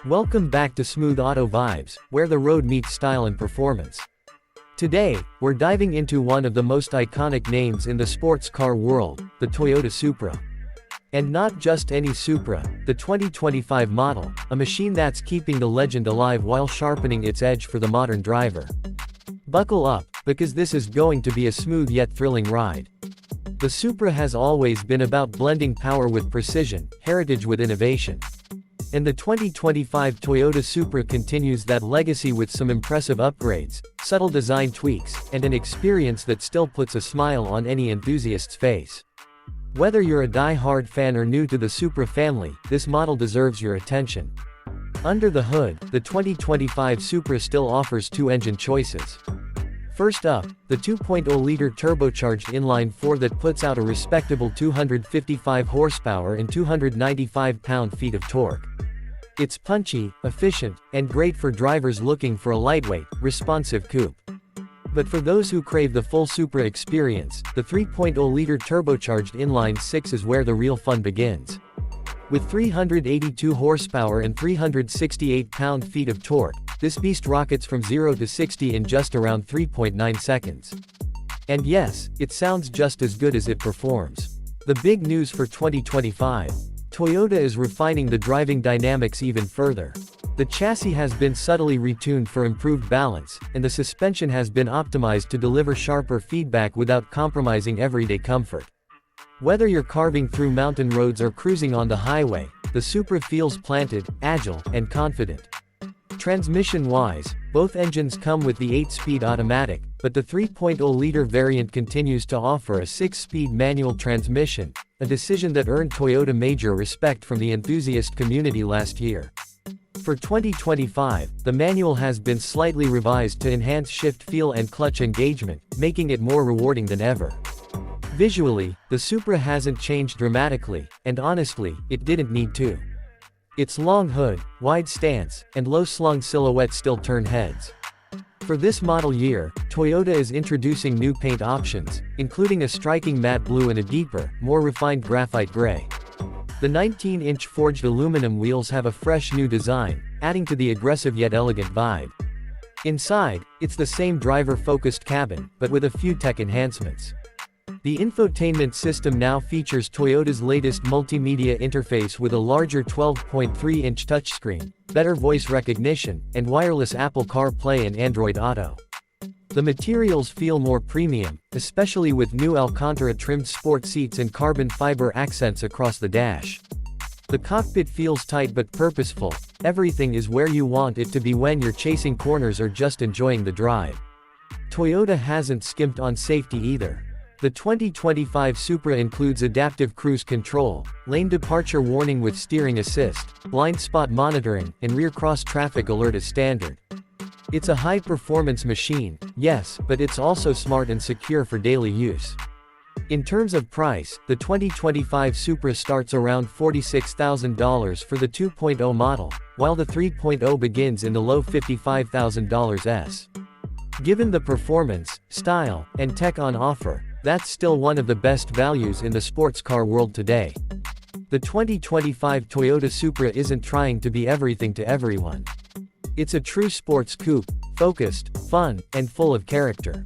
Welcome back to Smooth Auto Vibes, where the road meets style and performance. Today, we're diving into one of the most iconic names in the sports car world, the Toyota Supra. And not just any Supra, the 2025 model, a machine that's keeping the legend alive while sharpening its edge for the modern driver. Buckle up, because this is going to be a smooth yet thrilling ride. The Supra has always been about blending power with precision, heritage with innovation. And the 2025 Toyota Supra continues that legacy with some impressive upgrades, subtle design tweaks, and an experience that still puts a smile on any enthusiast's face. Whether you're a die-hard fan or new to the Supra family, this model deserves your attention. Under the hood, the 2025 Supra still offers two engine choices. First up, the 2.0-liter turbocharged inline-4 that puts out a respectable 255 horsepower and 295 pound-feet of torque. It's punchy, efficient, and great for drivers looking for a lightweight, responsive coupe. But for those who crave the full Supra experience, the 3.0-liter turbocharged inline-6 is where the real fun begins. With 382 horsepower and 368 pound-feet of torque, this beast rockets from 0 to 60 in just around 3.9 seconds. And yes, it sounds just as good as it performs. The big news for 2025. Toyota is refining the driving dynamics even further. The chassis has been subtly retuned for improved balance, and the suspension has been optimized to deliver sharper feedback without compromising everyday comfort. Whether you're carving through mountain roads or cruising on the highway, the Supra feels planted, agile, and confident. Transmission-wise, both engines come with the 8-speed automatic, but the 3.0-liter variant continues to offer a 6-speed manual transmission, a decision that earned Toyota major respect from the enthusiast community last year. For 2025, the manual has been slightly revised to enhance shift feel and clutch engagement, making it more rewarding than ever. Visually, the Supra hasn't changed dramatically, and honestly, it didn't need to. Its long hood, wide stance, and low-slung silhouette still turn heads. For this model year, Toyota is introducing new paint options, including a striking matte blue and a deeper, more refined graphite gray. The 19-inch forged aluminum wheels have a fresh new design, adding to the aggressive yet elegant vibe. Inside, it's the same driver-focused cabin, but with a few tech enhancements. The infotainment system now features Toyota's latest multimedia interface with a larger 12.3-inch touchscreen, better voice recognition, and wireless Apple CarPlay and Android Auto. The materials feel more premium, especially with new Alcantara-trimmed sport seats and carbon fiber accents across the dash. The cockpit feels tight but purposeful. Everything is where you want it to be when you're chasing corners or just enjoying the drive. Toyota hasn't skimped on safety either. The 2025 Supra includes adaptive cruise control, lane departure warning with steering assist, blind spot monitoring, and rear cross-traffic alert as standard. It's a high-performance machine, yes, but it's also smart and secure for daily use. In terms of price, the 2025 Supra starts around $46,000 for the 2.0 model, while the 3.0 begins in the low $55,000s. Given the performance, style, and tech on offer, that's still one of the best values in the sports car world today. The 2025 Toyota Supra isn't trying to be everything to everyone. It's a true sports coupe, focused, fun, and full of character.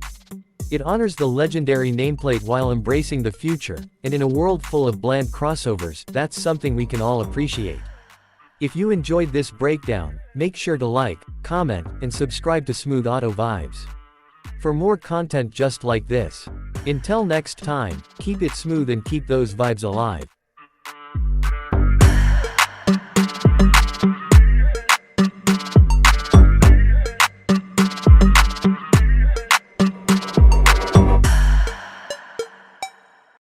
It honors the legendary nameplate while embracing the future, and in a world full of bland crossovers, that's something we can all appreciate. If you enjoyed this breakdown, make sure to like, comment, and subscribe to Smooth Auto Vibes for more content just like this. Until next time, keep it smooth and keep those vibes alive.